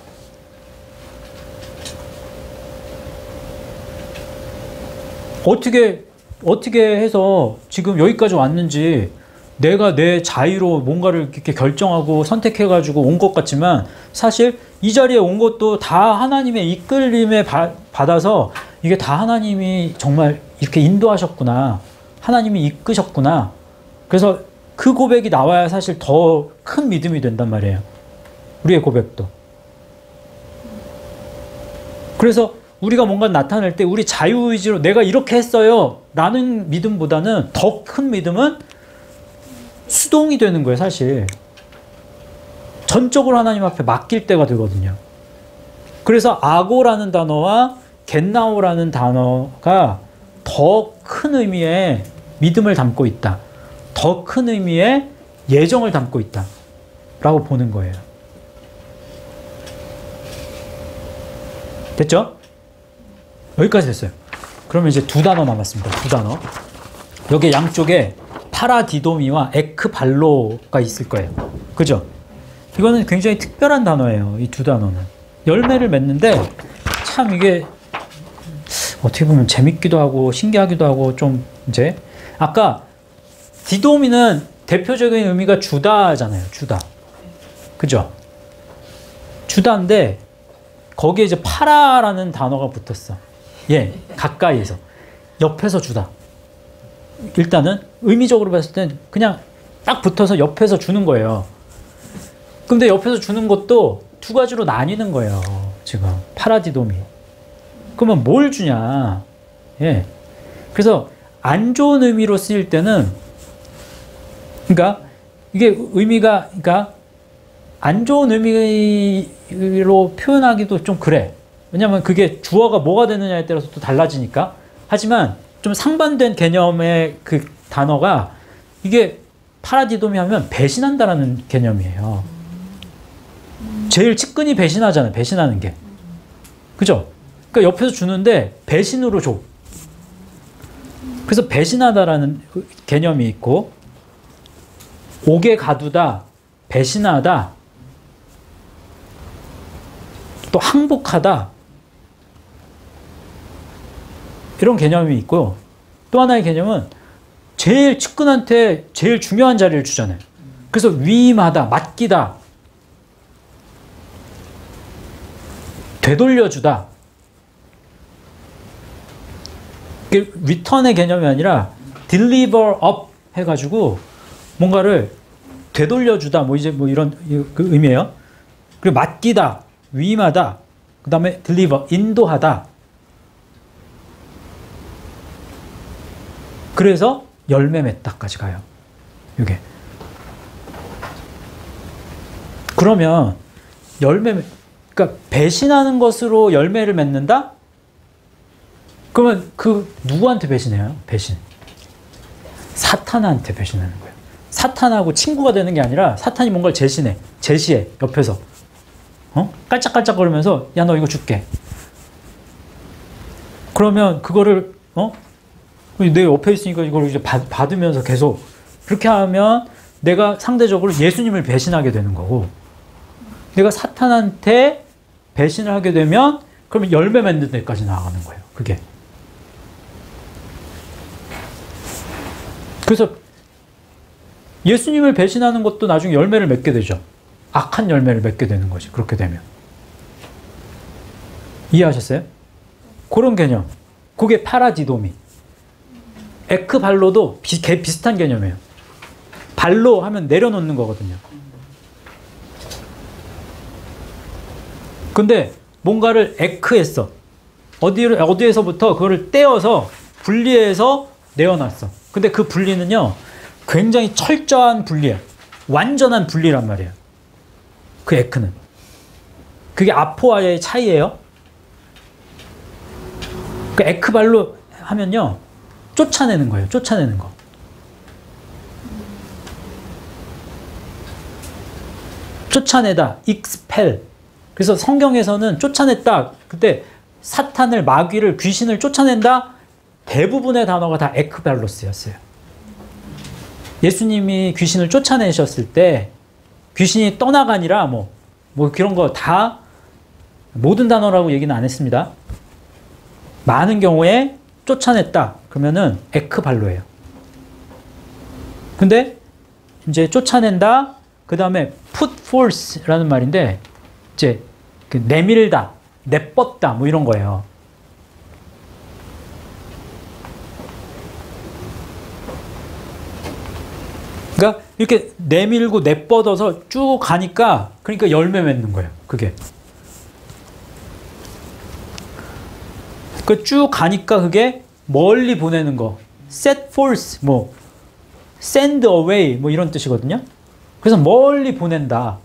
어떻게 해서 지금 여기까지 왔는지 내가 내 자유로 뭔가를 이렇게 결정하고 선택해가지고 온 것 같지만 사실 이 자리에 온 것도 다 하나님의 이끌림에 받아서 이게 다 하나님이 정말 이렇게 인도하셨구나. 하나님이 이끄셨구나. 그래서 그 고백이 나와야 사실 더 큰 믿음이 된단 말이에요. 우리의 고백도. 그래서 우리가 뭔가 나타낼 때 우리 자유의지로 내가 이렇게 했어요 라는 믿음보다는 더 큰 믿음은 수동이 되는 거예요. 사실 전적으로 하나님 앞에 맡길 때가 되거든요. 그래서 아고라는 단어와 겟나오라는 단어가 더 큰 의미의 믿음을 담고 있다. 더 큰 의미의 예정을 담고 있다 라고 보는 거예요. 됐죠? 여기까지 됐어요. 그러면 이제 두 단어 남았습니다. 두 단어. 여기 양쪽에 파라디도미와 에크발로가 있을 거예요. 그죠? 이거는 굉장히 특별한 단어예요. 이 두 단어는. 열매를 맺는데 참 이게 어떻게 보면 재밌기도 하고 신기하기도 하고 좀 이제 아까 디도미는 대표적인 의미가 주다잖아요. 주다. 그죠? 주다인데 거기에 이제 파라라는 단어가 붙었어. 예, 가까이에서. 옆에서 주다. 일단은 의미적으로 봤을 땐 그냥 딱 붙어서 옆에서 주는 거예요. 근데 옆에서 주는 것도 두 가지로 나뉘는 거예요. 지금 파라디도미. 그러면 뭘 주냐? 예. 그래서 안 좋은 의미로 쓰일 때는 그러니까 이게 의미가 그러니까 안 좋은 의미로 표현하기도 좀 그래. 왜냐하면 그게 주어가 뭐가 되느냐에 따라서 또 달라지니까. 하지만 좀 상반된 개념의 그 단어가 이게 파라디도미 하면 배신한다라는 개념이에요. 제일 측근이 배신하잖아요. 배신하는 게. 그죠? 그러니까 옆에서 주는데 배신으로 줘. 그래서 배신하다라는 개념이 있고 옥에 가두다, 배신하다, 또 항복하다 이런 개념이 있고요. 또 하나의 개념은 제일 측근한테 제일 중요한 자리를 주잖아요. 그래서 위임하다, 맡기다, 되돌려주다. 이게 리턴의 개념이 아니라 deliver up 해가지고 뭔가를 되돌려주다, 뭐 이제 뭐 이런 그 의미예요. 그리고 맡기다, 위임하다, 그 다음에 deliver, 인도하다. 그래서 열매 맺다까지 가요. 이게. 그러면 그러니까 배신하는 것으로 열매를 맺는다? 그러면 그 누구한테 배신해요? 배신. 사탄한테 배신하는 거예요. 사탄하고 친구가 되는 게 아니라 사탄이 뭔가를 제시해 옆에서. 깔짝깔짝거리면서 야, 너 이거 줄게. 그러면 그거를 내 옆에 있으니까 이걸 이제 받으면서 계속 그렇게 하면 내가 상대적으로 예수님을 배신하게 되는 거고, 내가 사탄한테 배신을 하게 되면 그러면 열매 맺는 데까지 나아가는 거예요. 그게. 그래서 예수님을 배신하는 것도 나중에 열매를 맺게 되죠. 악한 열매를 맺게 되는 거지. 그렇게 되면. 이해하셨어요? 그런 개념. 그게 파라디도미. 에크발로도 비슷한 개념이에요. 발로 하면 내려놓는 거거든요. 근데 뭔가를 에크했어. 어디에서부터 그거를 떼어서 분리해서 내어놨어. 근데 그 분리는요, 굉장히 철저한 분리야. 완전한 분리란 말이에요. 그 에크는. 그게 아포와의 차이예요. 그 에크발로 하면요, 쫓아내는 거예요. 쫓아내는 거. 쫓아내다, expel. 그래서 성경에서는 쫓아냈다. 그때 사탄을, 마귀를, 귀신을 쫓아낸다. 대부분의 단어가 다 에크발로스였어요. 예수님이 귀신을 쫓아내셨을 때 귀신이 떠나가니라 뭐 그런 거 다 모든 단어라고 얘기는 안 했습니다. 많은 경우에 쫓아냈다. 그러면은 에크발로예요. 근데 이제 쫓아낸다. 그 다음에 put forth라는 말인데 이제 그 내밀다, 내뻗다 뭐 이런 거예요. 그러니까 이렇게 내밀고 내뻗어서 쭉 가니까 그러니까 열매 맺는 거예요. 그게. 그 쭉 가니까 그게 멀리 보내는 거. set forth, 뭐 send away 뭐 이런 뜻이거든요. 그래서 멀리 보낸다.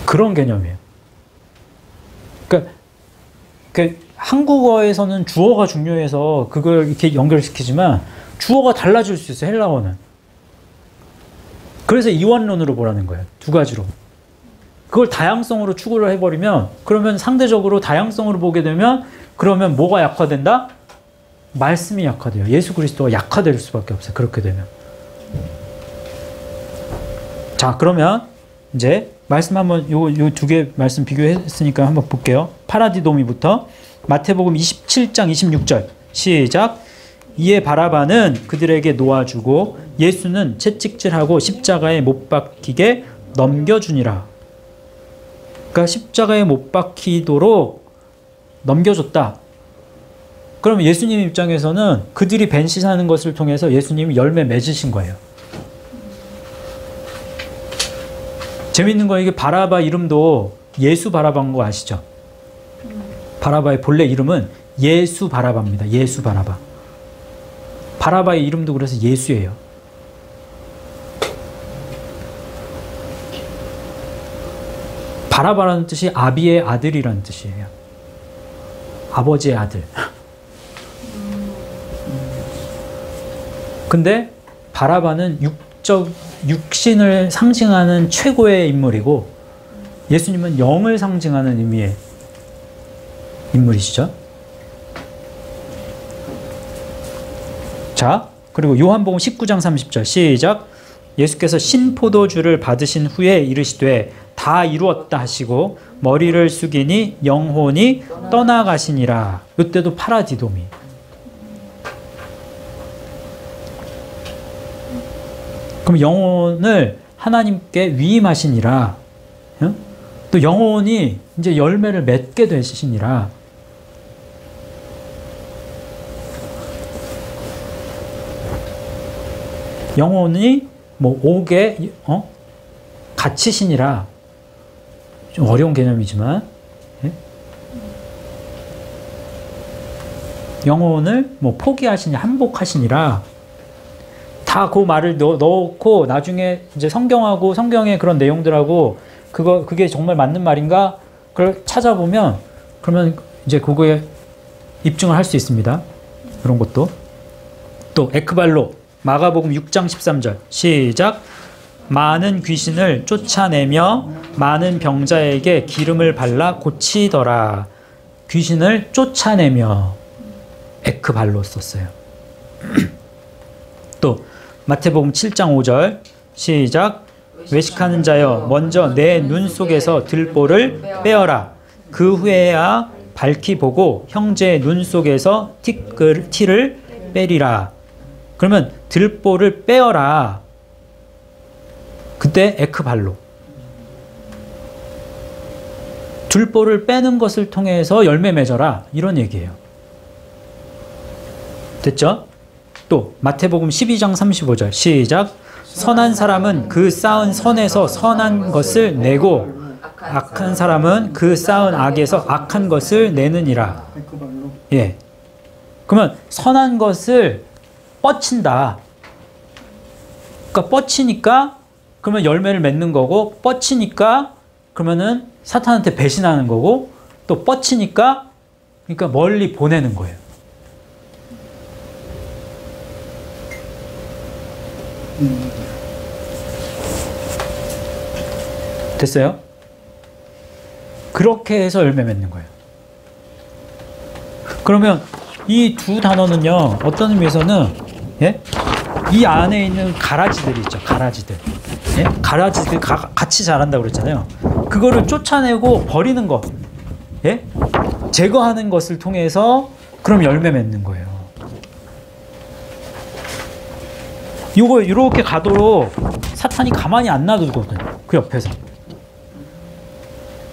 그런 개념이에요. 그러니까 한국어에서는 주어가 중요해서 그걸 이렇게 연결시키지만 주어가 달라질 수 있어요. 헬라어는. 그래서 이원론으로 보라는 거예요. 두 가지로. 그걸 다양성으로 추구를 해버리면 그러면 상대적으로 다양성으로 보게 되면 그러면 뭐가 약화된다? 말씀이 약화돼요. 예수 그리스도가 약화될 수밖에 없어요. 그렇게 되면. 자, 그러면 이제 말씀 한번 요 두 개 말씀 비교했으니까 한번 볼게요. 파라디도미부터 마태복음 27장 26절 시작. 이에 바라바는 그들에게 놓아주고 예수는 채찍질하고 십자가에 못 박히게 넘겨주니라. 그러니까 십자가에 못 박히도록 넘겨줬다. 그러면 예수님 입장에서는 그들이 벤시하는 것을 통해서 예수님이 열매 맺으신 거예요. 재밌는 거 이게 바라바 이름도 예수 바라바인 거 아시죠? 바라바의 본래 이름은 예수 바라바입니다. 예수 바라바. 바라바의 이름도 그래서 예수예요. 바라바라는 뜻이 아비의 아들이라는 뜻이에요. 아버지의 아들. 근데 바라바는 육신을 상징하는 최고의 인물이고 예수님은 영을 상징하는 의미의 인물이시죠. 자, 그리고 요한복음 19장 30절 시작. 예수께서 신포도주를 받으신 후에 이르시되 다 이루었다 하시고 머리를 숙이니 영혼이 떠나가시니라. 이때도 파라디도미. 그럼 영혼을 하나님께 위임하시니라. 또 영혼이 이제 열매를 맺게 되시니라. 영혼이 뭐 옥에 갇히시니라. 좀 어려운 개념이지만 영혼을 뭐 포기하시니 한복하시니라. 다 그 말을 넣고 나중에 이제 성경하고 성경의 그런 내용들하고 그게 정말 맞는 말인가? 그걸 찾아보면 그러면 이제 그거에 입증을 할 수 있습니다. 그런 것도. 또 에크발로 마가복음 6장 13절 시작. 많은 귀신을 쫓아내며 많은 병자에게 기름을 발라 고치더라. 귀신을 쫓아내며 에크발로 썼어요. 또 마태복음 7장 5절 시작. 외식하는 자여 먼저 내 눈 속에서 들보를 빼어라. 그 후에야 밝히 보고 형제의 눈 속에서 티를 빼리라. 그러면 들보를 빼어라. 그때 에크발로. 들보를 빼는 것을 통해서 열매 맺어라. 이런 얘기예요. 됐죠? 또 마태복음 12장 35절 시작. 선한 사람은 그 쌓은 선에서 선한 것을 내고 악한 사람은 그 쌓은 악에서 악한 것을 내느니라. 예. 그러면 선한 것을 뻗친다. 그러니까 뻗치니까 그러면 열매를 맺는 거고, 뻗치니까 그러면은 사탄한테 배신하는 거고, 또 뻗치니까 그러니까 멀리 보내는 거예요. 됐어요? 그렇게 해서 열매 맺는 거예요. 그러면 이 두 단어는요, 어떤 의미에서는, 예? 이 안에 있는 가라지들이 있죠. 가라지들. 예? 가라지들 같이 자란다고 그랬잖아요. 그거를 쫓아내고 버리는 거, 예? 제거하는 것을 통해서 그럼 열매 맺는 거예요. 이거 이렇게 가도록 사탄이 가만히 안 놔두거든요. 그 옆에서.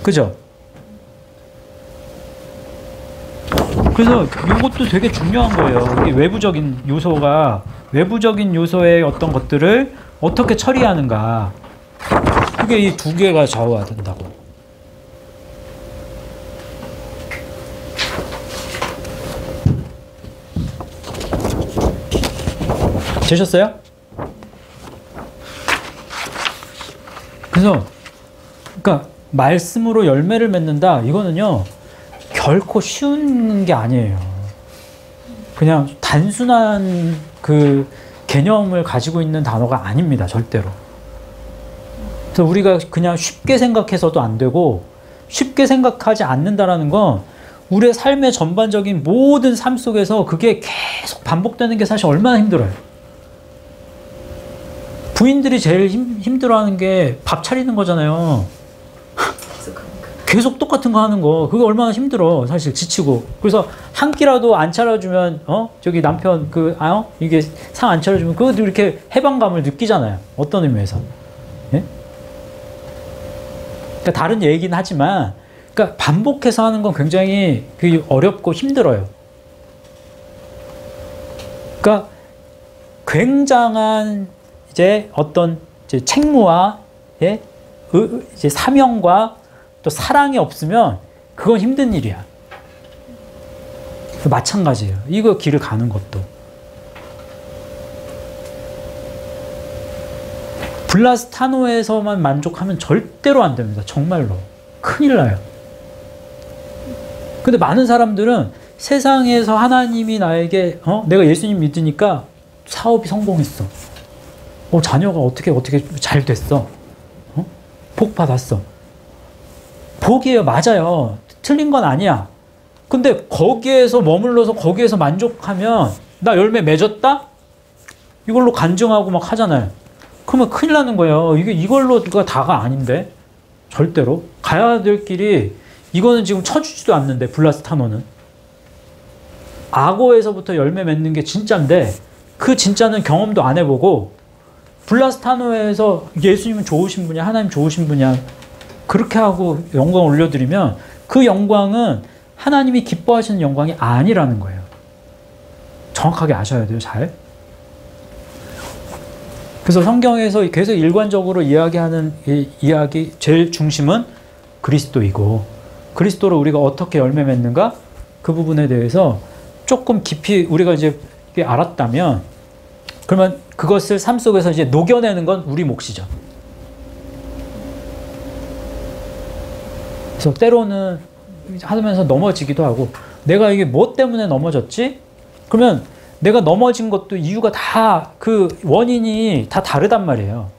그죠? 그래서 이것도 되게 중요한 거예요. 이게 외부적인 요소의 어떤 것들을 어떻게 처리하는가. 그게 이 두 개가 좌우화된다고. 되셨어요? 그래서, 그러니까 말씀으로 열매를 맺는다. 이거는요, 결코 쉬운 게 아니에요. 그냥 단순한 그 개념을 가지고 있는 단어가 아닙니다. 절대로. 그래서 우리가 그냥 쉽게 생각해서도 안 되고, 쉽게 생각하지 않는다라는 건 우리의 삶의 전반적인 모든 삶 속에서 그게 계속 반복되는 게 사실 얼마나 힘들어요. 부인들이 제일 힘들어하는 게 밥 차리는 거잖아요. 계속 똑같은 거 하는 거, 그게 얼마나 힘들어. 사실 지치고. 그래서 한 끼라도 안 차려주면, 저기 남편 이게 상 안 차려주면 그것도 이렇게 해방감을 느끼잖아요. 어떤 의미에서. 예? 그러니까 다른 얘기긴 하지만, 그러니까 반복해서 하는 건 굉장히 어렵고 힘들어요. 그러니까 굉장한 이제 어떤 이제 책무와, 예? 이제 사명과 또 사랑이 없으면 그건 힘든 일이야. 마찬가지예요. 이거 길을 가는 것도. 블라스타노에서만 만족하면 절대로 안 됩니다. 정말로. 큰일 나요. 근데 많은 사람들은 세상에서 하나님이 나에게 내가 예수님 믿으니까 사업이 성공했어. 자녀가 어떻게 잘 됐어. 복 받았어. 복이에요. 맞아요. 틀린 건 아니야. 근데 거기에서 머물러서 거기에서 만족하면 나 열매 맺었다? 이걸로 간증하고 막 하잖아요. 그러면 큰일 나는 거예요. 이걸로가 다가 아닌데. 절대로. 가야 될 길이 이거는 지금 쳐주지도 않는데 블라스타노는. 악어에서부터 열매 맺는 게 진짜인데 그 진짜는 경험도 안 해보고 블라스타노에서 예수님은 좋으신 분이야. 하나님 좋으신 분이야. 그렇게 하고 영광 올려드리면 그 영광은 하나님이 기뻐하시는 영광이 아니라는 거예요. 정확하게 아셔야 돼요. 잘. 그래서 성경에서 계속 일관적으로 이야기하는 이야기 제일 중심은 그리스도이고 그리스도로 우리가 어떻게 열매 맺는가? 그 부분에 대해서 조금 깊이 우리가 이제 알았다면 그러면 그것을 삶 속에서 이제 녹여내는 건 우리 몫이죠. 그래서 때로는 하면서 넘어지기도 하고 내가 이게 뭐 때문에 넘어졌지? 그러면 내가 넘어진 것도 이유가 다 그 원인이 다 다르단 말이에요.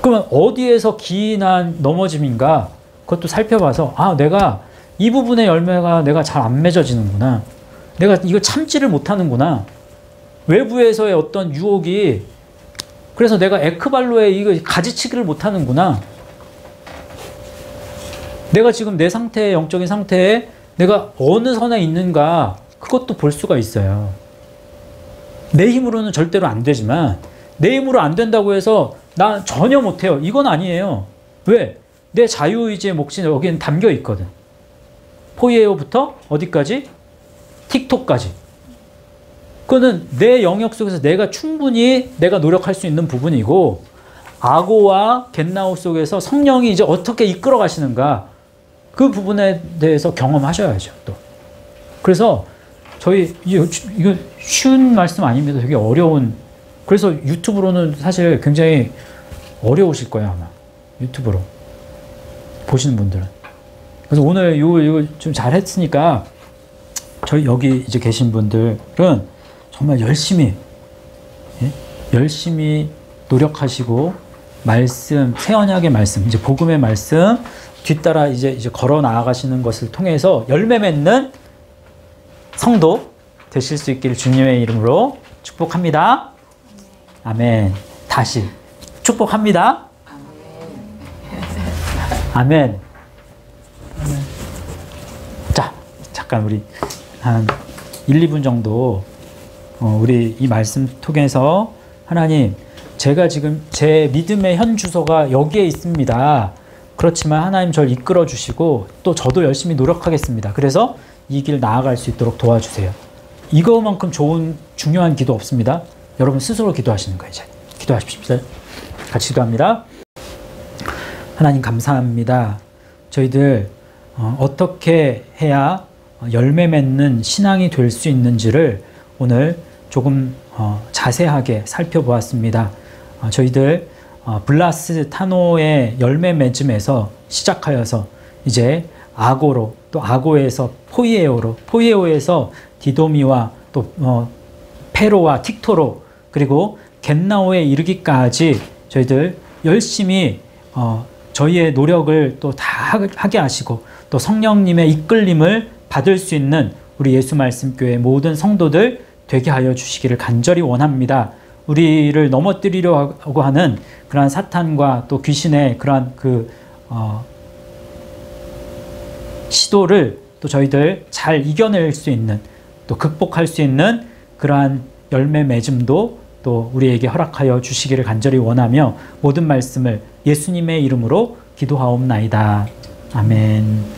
그러면 어디에서 기인한 넘어짐인가? 그것도 살펴봐서 내가 이 부분의 열매가 내가 잘 안 맺어지는구나. 내가 이걸 참지를 못하는구나. 외부에서의 어떤 유혹이 그래서 내가 에크발로에 이거 가지치기를 못하는구나. 내가 지금 내 상태의 영적인 상태에 내가 어느 선에 있는가 그것도 볼 수가 있어요. 내 힘으로는 절대로 안 되지만 내 힘으로 안 된다고 해서 나 전혀 못해요. 이건 아니에요. 왜? 내 자유의지의 몫이 여기는 담겨 있거든. 포이에오부터 어디까지? 틱톡까지. 그거는 내 영역 속에서 내가 충분히 내가 노력할 수 있는 부분이고 아고와 겟나우 속에서 성령이 이제 어떻게 이끌어 가시는가 그 부분에 대해서 경험하셔야죠. 또. 그래서 저희 이거 쉬운 말씀 아닙니다. 되게 어려운. 그래서 유튜브로는 사실 굉장히 어려우실 거예요. 아마 유튜브로 보시는 분들은. 그래서 오늘 이거 좀 잘했으니까 저희 여기 이제 계신 분들은 정말 열심히 노력하시고 말씀, 새 언약의 말씀, 이제 복음의 말씀 뒤따라 이제 걸어 나아가시는 것을 통해서 열매 맺는 성도 되실 수 있기를 주님의 이름으로 축복합니다. 아멘. 다시 축복합니다. 아멘. 자, 잠깐 우리 한 1, 2분 정도 우리 이 말씀 통해서 하나님, 제가 지금 제 믿음의 현 주소가 여기에 있습니다. 그렇지만 하나님 저를 이끌어 주시고 또 저도 열심히 노력하겠습니다. 그래서 이 길 나아갈 수 있도록 도와주세요. 이거만큼 좋은 중요한 기도 없습니다. 여러분 스스로 기도하시는 거예요. 이제 기도하십시오. 같이 기도합니다. 하나님 감사합니다. 저희들 어떻게 해야 열매 맺는 신앙이 될 수 있는지를 오늘 조금 자세하게 살펴보았습니다. 저희들 블라스타노의 열매 맺음에서 시작하여서 이제 아고로, 또 아고에서 포이에오로, 포이에오에서 디도미와 또 페로와 틱토로, 그리고 겟나오에 이르기까지 저희들 열심히 저희의 노력을 또 다 하게 하시고 또 성령님의 이끌림을 받을 수 있는 우리 예수 말씀 교회 모든 성도들 되게 하여 주시기를 간절히 원합니다. 우리를 넘어뜨리려고 하는 그러한 사탄과 또 귀신의 그러한 시도를 또 저희들 잘 이겨낼 수 있는, 또 극복할 수 있는 그러한 열매 맺음도 또 우리에게 허락하여 주시기를 간절히 원하며 모든 말씀을 예수님의 이름으로 기도하옵나이다. 아멘.